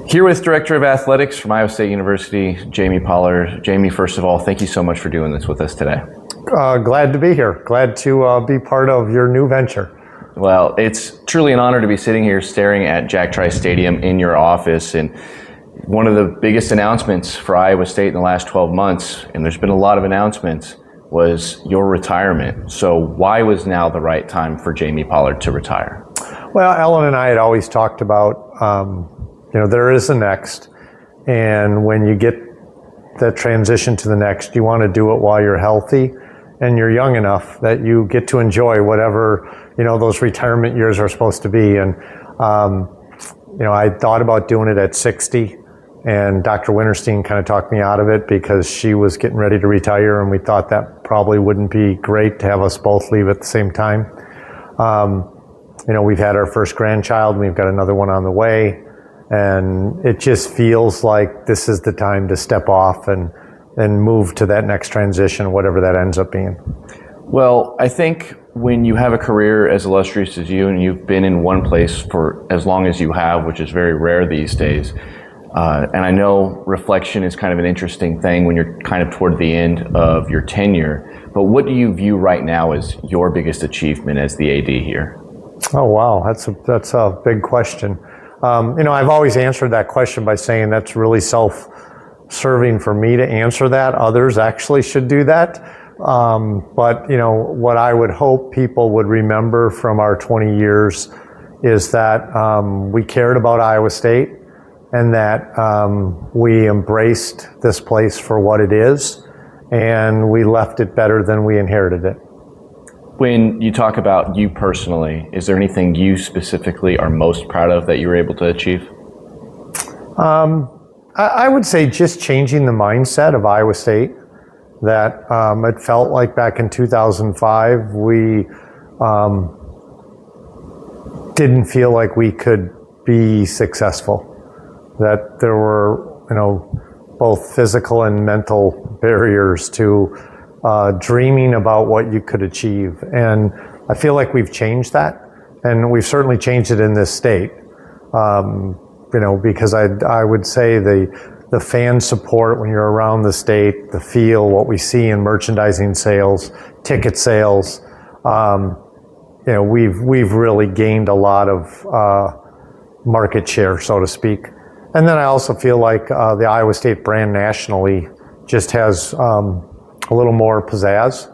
Here with Director of Athletics from Iowa State University, Jamie Pollard. Jamie, first of all, thank you so much for doing this with us today. Glad to be here. Glad to be part of your new venture. Well, it's truly an honor to be sitting here staring at Jack Trice Stadium in your office. And one of the biggest announcements for Iowa State in the last 12 months, and there's been a lot of announcements, was your retirement. So why was now the right time for Jamie Pollard to retire? Well, Ellen and I had always talked about, there is a next. And when you get the transition to the next, you want to do it while you're healthy and you're young enough that you get to enjoy whatever, those retirement years are supposed to be. And, I thought about doing it at 60. And Dr. Winterstein kind of talked me out of it because she was getting ready to retire, and we thought that probably wouldn't be great to have us both leave at the same time. We've had our first grandchild, and we've got another one on the way, and it just feels like this is the time to step off and move to that next transition, whatever that ends up being. Well, I think when you have a career as illustrious as you, and you've been in one place for as long as you have, which is very rare these days, and I know reflection is kind of an interesting thing when you're kind of toward the end of your tenure, but what do you view right now as your biggest achievement as the AD here? Oh, wow. That's a big question. I've always answered that question by saying that's really self-serving for me to answer that. Others actually should do that. But what I would hope people would remember from our 20 years is that we cared about Iowa State, and that we embraced this place for what it is, and we left it better than we inherited it. When you talk about you personally, is there anything you specifically are most proud of that you were able to achieve? I would say just changing the mindset of Iowa State, that it felt like back in 2005, we didn't feel like we could be successful. That there were, both physical and mental barriers to dreaming about what you could achieve. And I feel like we've changed that, and we've certainly changed it in this state. Because I would say the fan support when you're around the state, the feel, what we see in merchandising sales, ticket sales, we've really gained a lot of market share, so to speak. And then I also feel like the Iowa State brand nationally just has a little more pizzazz.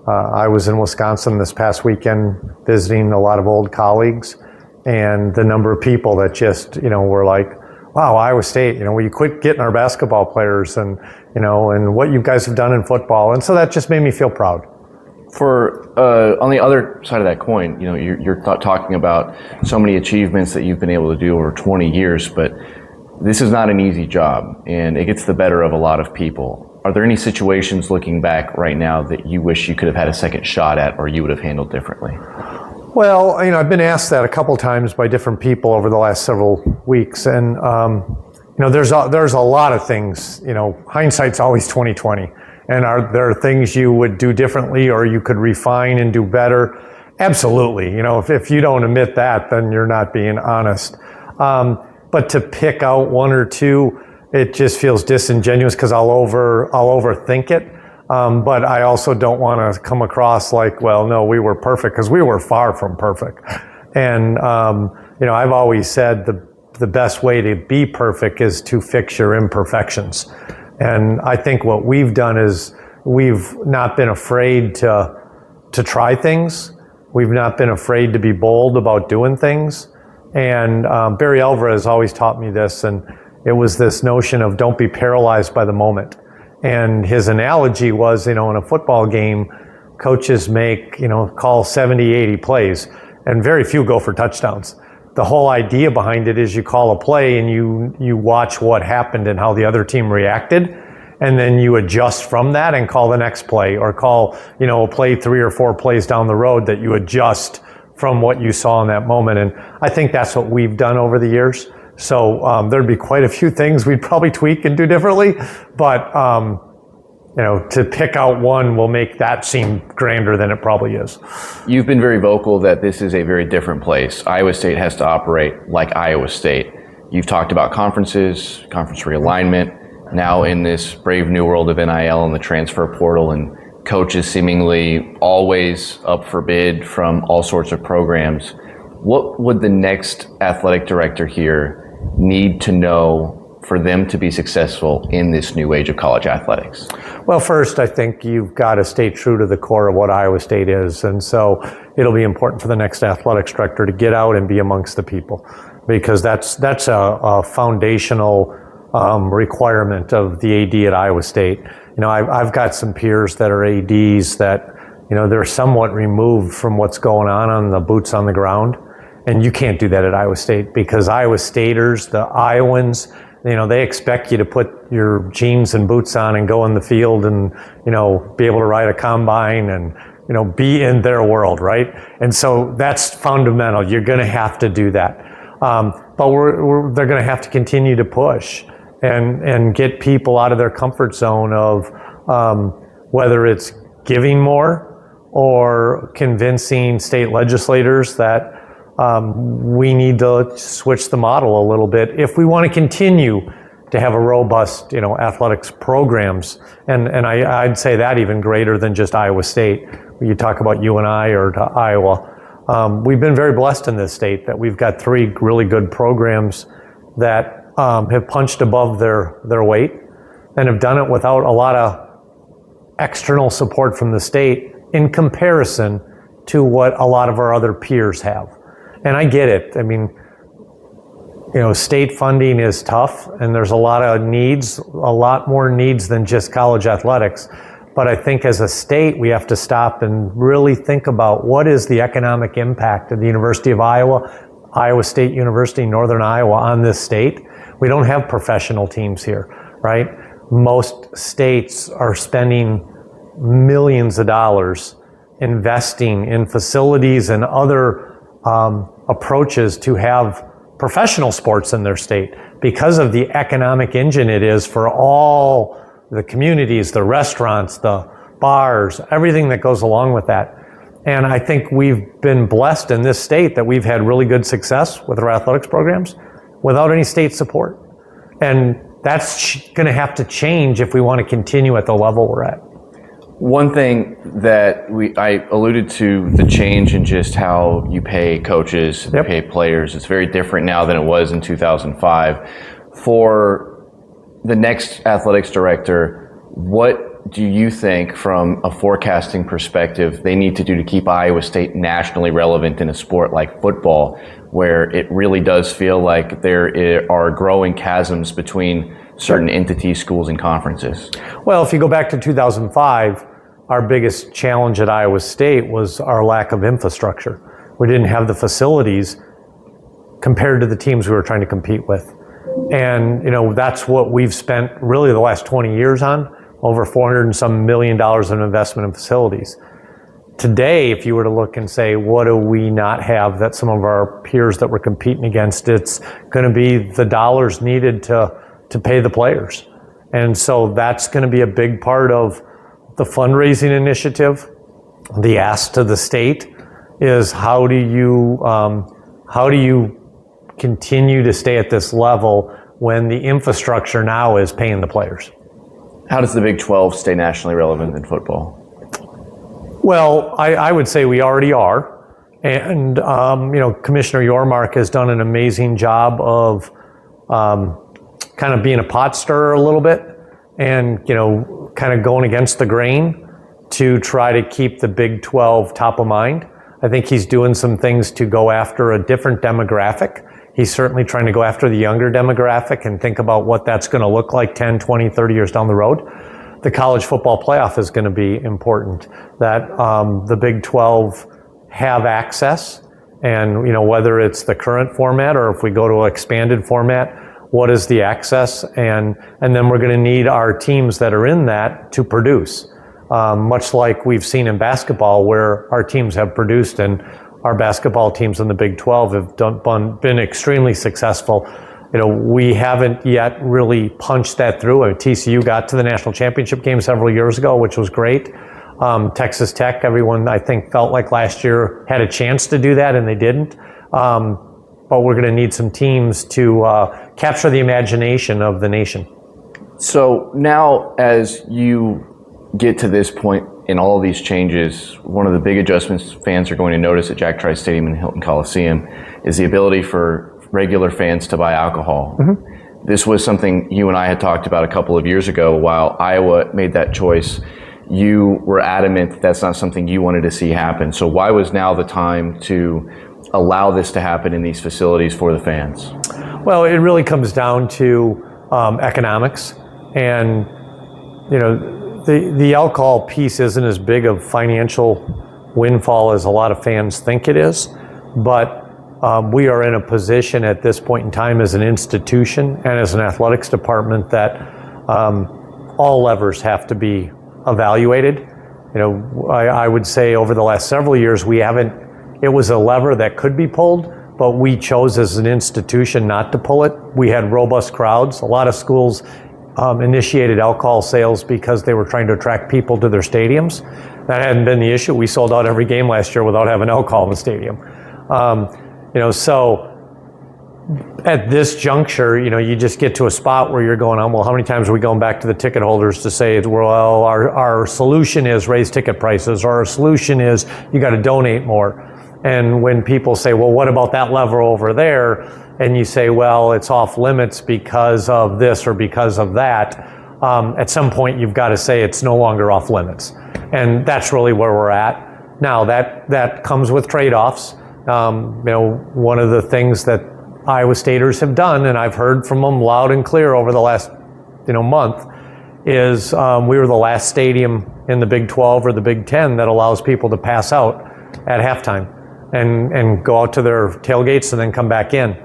I was in Wisconsin this past weekend visiting a lot of old colleagues, and the number of people that just, were like, wow, Iowa State, will you quit getting our basketball players and what you guys have done in football. And so that just made me feel proud. For on the other side of that coin, you're talking about so many achievements that you've been able to do over 20 years, but this is not an easy job, and it gets the better of a lot of people. Are there any situations looking back right now that you wish you could have had a second shot at, or you would have handled differently? Well, I've been asked that a couple times by different people over the last several weeks, and there's a lot of things. Hindsight's always 20/20, and there are things you would do differently or you could refine and do better? Absolutely. If you don't admit that, then you're not being honest. But to pick out one or two, it just feels disingenuous because I'll overthink it. But I also don't want to come across like, well, no, we were perfect, because we were far from perfect. And, I've always said the best way to be perfect is to fix your imperfections. And I think what we've done is we've not been afraid to try things. We've not been afraid to be bold about doing things. And Barry Alvarez always taught me this, and it was this notion of don't be paralyzed by the moment. And his analogy was, in a football game, coaches call 70, 80 plays, and very few go for touchdowns. The whole idea behind it is you call a play and you watch what happened and how the other team reacted, and then you adjust from that and call the next play, or call, a play 3 or 4 plays down the road that you adjust from what you saw in that moment. And I think that's what we've done over the years. So there'd be quite a few things we'd probably tweak and do differently, but to pick out one will make that seem grander than it probably is. You've been very vocal that this is a very different place. Iowa State has to operate like Iowa State. You've talked about conferences, conference realignment, now in this brave new world of NIL and the transfer portal, and coaches seemingly always up for bid from all sorts of programs. What would the next athletic director here need to know for them to be successful in this new age of college athletics? Well, first, I think you've got to stay true to the core of what Iowa State is. And so it'll be important for the next athletics director to get out and be amongst the people, because that's a foundational requirement of the AD at Iowa State. You know, I've got some peers that are ADs that, you know, they're somewhat removed from what's going on the boots on the ground. And you can't do that at Iowa State, because Iowa Staters, the Iowans, you know, they expect you to put your jeans and boots on and go in the field and, you know, be able to ride a combine and, you know, be in their world, right? And so that's fundamental. You're going to have to do that. But they're going to have to continue to push and get people out of their comfort zone of whether it's giving more or convincing state legislators that we need to switch the model a little bit if we want to continue to have a robust, you know, athletics programs. And I'd say that even greater than just Iowa State. When you talk about UNI or Iowa, we've been very blessed in this state that we've got 3 really good programs that have punched above their weight and have done it without a lot of external support from the state in comparison to what a lot of our other peers have. And I get it. I mean, you know, state funding is tough, and there's a lot of needs, a lot more needs than just college athletics. But I think as a state, we have to stop and really think about what is the economic impact of the University of Iowa, Iowa State University, Northern Iowa on this state. We don't have professional teams here, right? Most states are spending millions of dollars investing in facilities and other approaches to have professional sports in their state because of the economic engine it is for all the communities, the restaurants, the bars, everything that goes along with that. And I think we've been blessed in this state that we've had really good success with our athletics programs without any state support. And that's going to have to change if we want to continue at the level we're at. One thing that I alluded to, the change in just how you pay coaches, you pay players. It's very different now than it was in 2005. For the next athletics director, what do you think from a forecasting perspective they need to do to keep Iowa State nationally relevant in a sport like football, where it really does feel like there are growing chasms between certain entities, schools, and conferences? Well, if you go back to 2005, our biggest challenge at Iowa State was our lack of infrastructure. We didn't have the facilities compared to the teams we were trying to compete with. And, you know, that's what we've spent really the last 20 years on, over $400 and some million in investment in facilities. Today, if you were to look and say, what do we not have that some of our peers that we're competing against, it's going to be the dollars needed to pay the players. And so that's going to be a big part of the fundraising initiative. The ask to the state is how do you continue to stay at this level when the infrastructure now is paying the players? How does the Big 12 stay nationally relevant in football? Well, I would say we already are. And, you know, Commissioner Yormark has done an amazing job of kind of being a pot stirrer a little bit and, you know, kind of going against the grain to try to keep the Big 12 top of mind. I think he's doing some things to go after a different demographic. He's certainly trying to go after the younger demographic and think about what that's going to look like 10, 20, 30 years down the road. The college football playoff is going to be important, that the Big 12 have access, and, you know, whether it's the current format or if we go to an expanded format, what is the access? And then we're going to need our teams that are in that to produce, much like we've seen in basketball where our teams have produced, and our basketball teams in the Big 12 have been extremely successful. You know, we haven't yet really punched that through. TCU got to the national championship game several years ago, which was great. Texas Tech, everyone I think felt like last year had a chance to do that, and they didn't. but we're going to need some teams to capture the imagination of the nation. So now, as you get to this point in all of these changes, one of the big adjustments fans are going to notice at Jack Trice Stadium and Hilton Coliseum is the ability for regular fans to buy alcohol. Mm-hmm. This was something you and I had talked about a couple of years ago. While Iowa made that choice, you were adamant that that's not something you wanted to see happen. So why was now the time to allow this to happen in these facilities for the fans? Well, it really comes down to economics, and the alcohol piece isn't as big of financial windfall as a lot of fans think it is, but we are in a position at this point in time as an institution and as an athletics department that all levers have to be evaluated. I would say over the last several years it was a lever that could be pulled, but we chose as an institution not to pull it. We had robust crowds. A lot of schools initiated alcohol sales because they were trying to attract people to their stadiums. That hadn't been the issue. We sold out every game last year without having alcohol in the stadium. So at this juncture, you just get to a spot where you're going, well, how many times are we going back to the ticket holders to say, well, our solution is raise ticket prices, or our solution is you got to donate more. And when people say, well, what about that lever over there? And you say, well, it's off limits because of this or because of that. At some point, you've got to say it's no longer off limits. And that's really where we're at. Now, that comes with trade-offs. One of the things that Iowa Staters have done, and I've heard from them loud and clear over the last month, is we were the last stadium in the Big 12 or the Big 10 that allows people to pass out at halftime and go out to their tailgates and then come back in.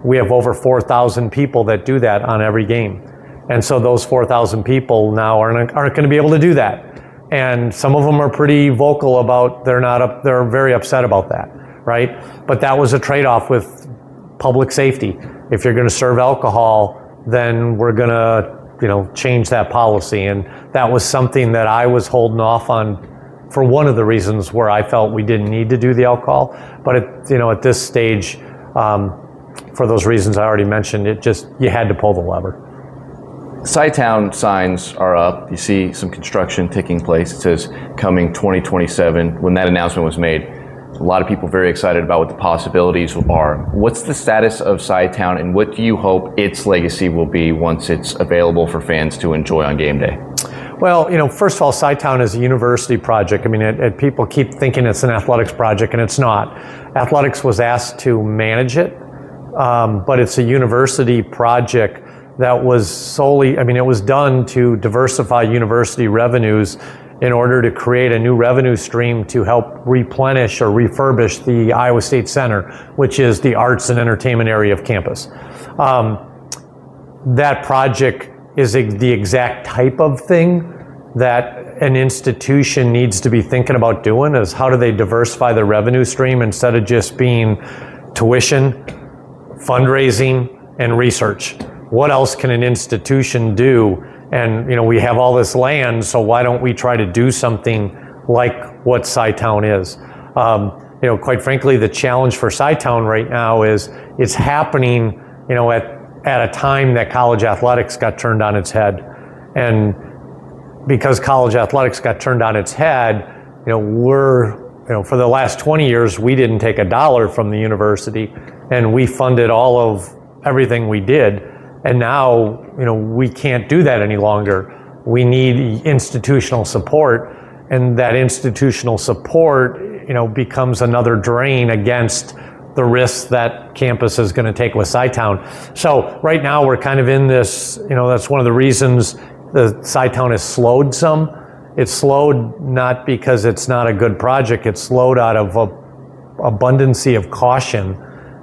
We have over 4,000 people that do that on every game. And so those 4,000 people now aren't going to be able to do that. And some of them are pretty vocal about they're very upset about that, right? But that was a trade-off with public safety. If you're going to serve alcohol, then we're going to change that policy. And that was something that I was holding off on for one of the reasons where I felt we didn't need to do the alcohol. But at this stage, for those reasons I already mentioned, you had to pull the lever. CyTown signs are up. You see some construction taking place. It says coming 2027. When that announcement was made, a lot of people very excited about what the possibilities are. What's the status of CyTown, and what do you hope its legacy will be once it's available for fans to enjoy on game day? Well, first of all, CyTown is a university project. I mean, people keep thinking it's an athletics project, and it's not. Athletics was asked to manage it, but it's a university project that was solely, it was done to diversify university revenues in order to create a new revenue stream to help replenish or refurbish the Iowa State Center, which is the arts and entertainment area of campus. That project is the exact type of thing that an institution needs to be thinking about doing, is how do they diversify the revenue stream instead of just being tuition, fundraising, and research. What else can an institution do? And we have all this land, so why don't we try to do something like what CyTown is? Quite frankly, the challenge for CyTown right now is it's happening, at a time that college athletics got turned on its head. And because college athletics got turned on its head, for the last 20 years, we didn't take a dollar from the university, and we funded all of everything we did. And now, we can't do that any longer. We need institutional support, and that institutional support, becomes another drain against the risks that campus is going to take with CyTown. So right now we're kind of in this, that's one of the reasons the CyTown has slowed some. It's slowed not because it's not a good project. It's slowed out of abundancy of caution,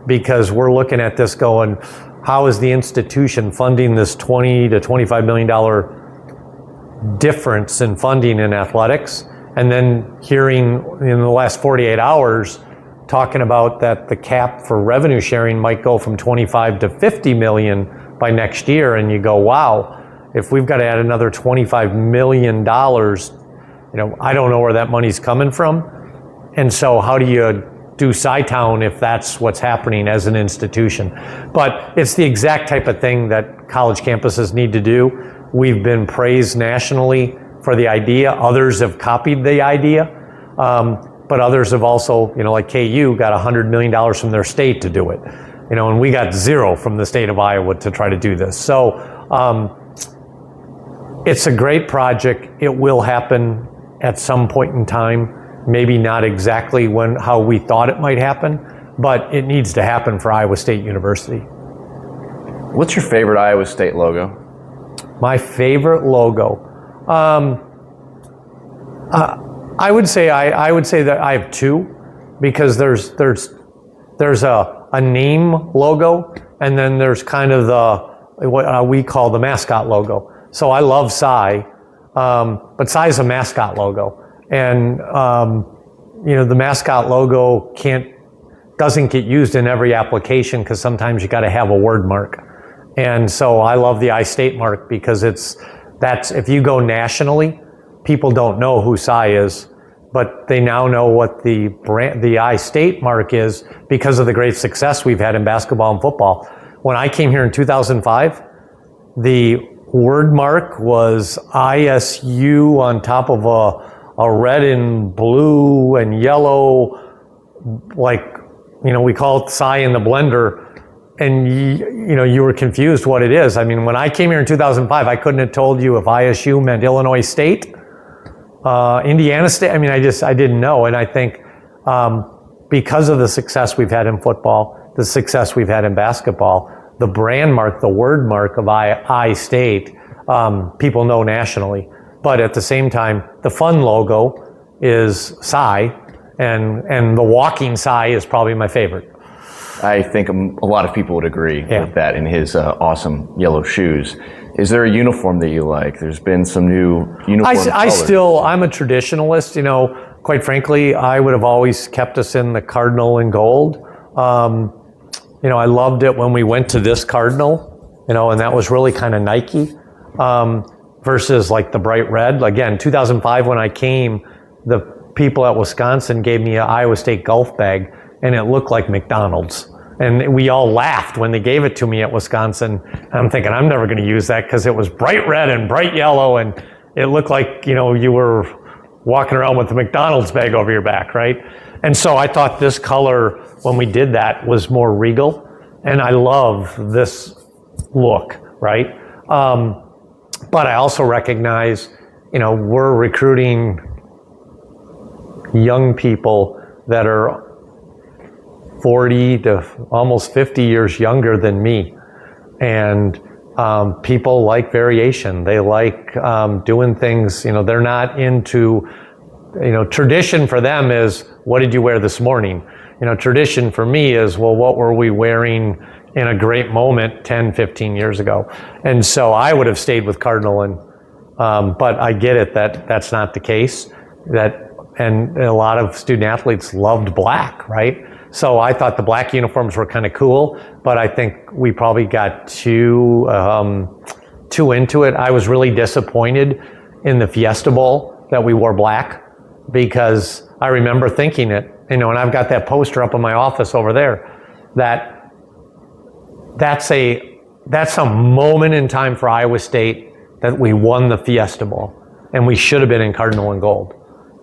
because we're looking at this going, how is the institution funding this $20 to $25 million difference in funding in athletics? And then hearing in the last 48 hours talking about that the cap for revenue sharing might go from 25 to 50 million by next year. And you go, wow, if we've got to add another $25 million, I don't know where that money's coming from. And so how do you do CyTown if that's what's happening as an institution. But it's the exact type of thing that college campuses need to do. We've been praised nationally for the idea. Others have copied the idea. But others have also, like KU got $100 million from their state to do it. And we got zero from the state of Iowa to try to do this. So it's a great project. It will happen at some point in time. Maybe not exactly how we thought it might happen, but it needs to happen for Iowa State University. What's your favorite Iowa State logo? My favorite logo. I would say that I have two, because there's a name logo, and then there's kind of what we call the mascot logo. So I love Cy, but Cy is a mascot logo. And the mascot logo doesn't get used in every application, because sometimes you got to have a word mark. And so I love the iState mark, because that's if you go nationally, people don't know who Cy is, but they now know what the iState mark is because of the great success we've had in basketball and football. When I came here in 2005, the word mark was ISU on top of a red and blue and yellow, we call it Cy in the blender, and you were confused what it is. I mean, when I came here in 2005, I couldn't have told you if ISU meant Illinois State, Indiana State. I mean, I didn't know. And I think because of the success we've had in football, the success we've had in basketball, the brand mark, the word mark of iState, people know nationally. But at the same time, the fun logo is Cy, and the walking Cy is probably my favorite. I think a lot of people would agree with that in his awesome yellow shoes. Is there a uniform that you like? There's been some new uniform colors. I'm a traditionalist. Quite frankly, I would have always kept us in the cardinal and gold. I loved it when we went to this cardinal, and that was really kind of Nike, versus like the bright red. Again, 2005 when I came, the people at Wisconsin gave me an Iowa State golf bag, and it looked like McDonald's. And we all laughed when they gave it to me at Wisconsin. And I'm thinking, I'm never going to use that, because it was bright red and bright yellow, and it looked like, you were walking around with the McDonald's bag over your back, right? And so I thought this color, when we did that, was more regal. And I love this look, right? But I also recognize, we're recruiting young people that are 40 to almost 50 years younger than me. And people like variation. They like doing things, they're not into, tradition for them is, what did you wear this morning? Tradition for me is, well, what were we wearing in a great moment 10, 15 years ago? And so I would have stayed with Cardinal, but I get it that that's not the case. And a lot of student athletes loved black, right? So I thought the black uniforms were kind of cool, but I think we probably got too into it. I was really disappointed in the Fiesta Bowl that we wore black, because I remember thinking it, and I've got that poster up in my office over there, that's a moment in time for Iowa State that we won the Fiesta Bowl, and we should have been in cardinal and gold.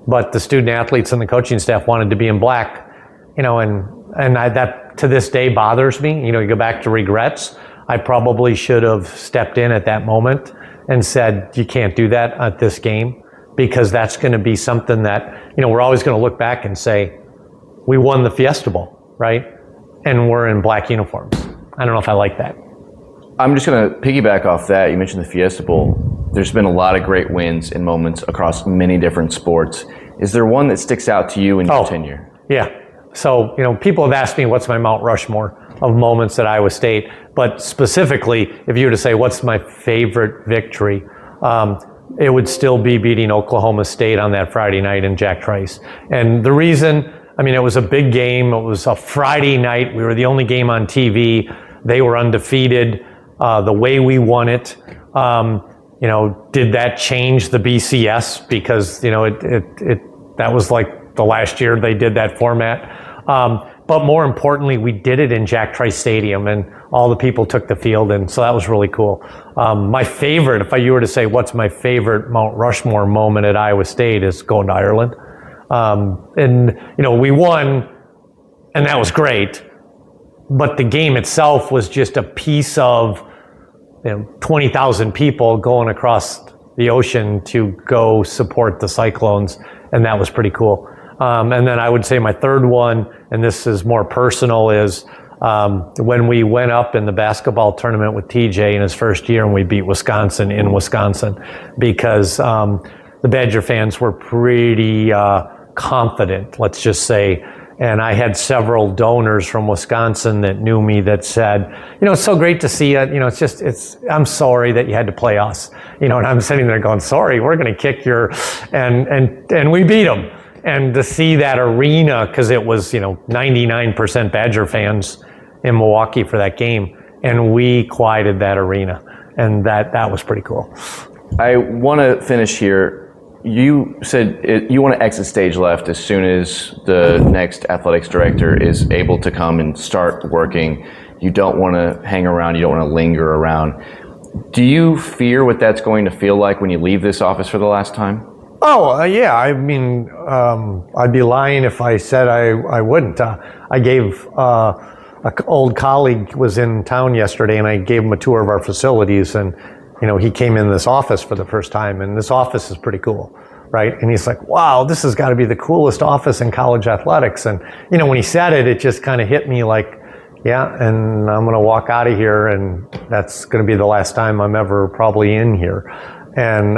But the student athletes and the coaching staff wanted to be in black. That to this day bothers me. You go back to regrets. I probably should have stepped in at that moment and said, you can't do that at this game, because that's going to be something that, we're always going to look back and say, we won the Fiesta Bowl, right? And we're in black uniforms. I don't know if I like that. I'm just going to piggyback off that. You mentioned the Fiesta Bowl. There's been a lot of great wins and moments across many different sports. Is there one that sticks out to you in your tenure? Yeah. So, people have asked me what's my Mount Rushmore of moments at Iowa State, but specifically, if you were to say what's my favorite victory, it would still be beating Oklahoma State on that Friday night in Jack Trice. And the reason, it was a big game. It was a Friday night. We were the only game on TV. They were undefeated. The way we won it, did that change the BCS? Because, that was like the last year they did that format. But more importantly, we did it in Jack Trice Stadium, and all the people took the field, and so that was really cool. My favorite, if you were to say what's my favorite Mount Rushmore moment at Iowa State, is going to Ireland. And we won, and that was great. But the game itself was just a piece of 20,000 people going across the ocean to go support the Cyclones, and that was pretty cool. And then I would say my third one, and this is more personal, is when we went up in the basketball tournament with TJ in his first year and we beat Wisconsin in Wisconsin, because the Badger fans were pretty confident, let's just say. And I had several donors from Wisconsin that knew me that said, it's so great to see it. I'm sorry that you had to play us. And I'm sitting there going, sorry, we're going to kick your, and we beat them. And to see that arena, because it was, 99% Badger fans in Milwaukee for that game, and we quieted that arena, and that was pretty cool. I want to finish here. You said you want to exit stage left as soon as the next athletics director is able to come and start working. You don't want to hang around. You don't want to linger around. Do you fear what that's going to feel like when you leave this office for the last time? Oh, yeah. I mean, I'd be lying if I said I wouldn't. I gave an old colleague was in town yesterday, and I gave him a tour of our facilities, and he came in this office for the first time, and this office is pretty cool, right? And he's like, wow, this has got to be the coolest office in college athletics. And, when he said it, it just kind of hit me like, yeah, and I'm going to walk out of here, and that's going to be the last time I'm ever probably in here. And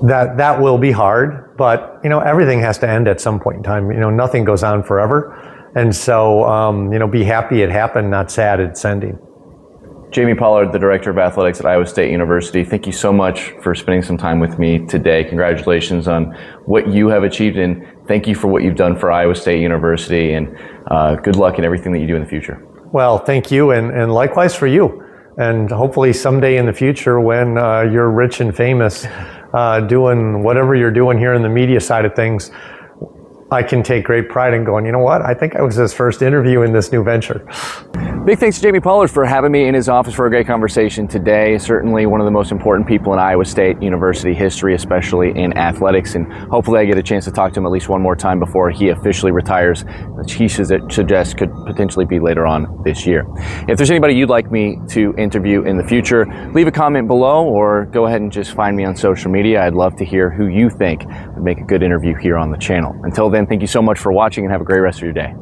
that will be hard, but, everything has to end at some point in time. Nothing goes on forever. And so, be happy it happened, not sad it's ending. Jamie Pollard, the Director of Athletics at Iowa State University, thank you so much for spending some time with me today. Congratulations on what you have achieved, and thank you for what you've done for Iowa State University, and good luck in everything that you do in the future. Well, thank you, and likewise for you. And hopefully someday in the future when you're rich and famous, doing whatever you're doing here in the media side of things, I can take great pride in going, I think I was his first interview in this new venture. Big thanks to Jamie Pollard for having me in his office for a great conversation today. Certainly one of the most important people in Iowa State University history, especially in athletics, and hopefully I get a chance to talk to him at least one more time before he officially retires, which he suggests could potentially be later on this year. If there's anybody you'd like me to interview in the future, leave a comment below or go ahead and just find me on social media. I'd love to hear who you think would make a good interview here on the channel. Until then, thank you so much for watching and have a great rest of your day.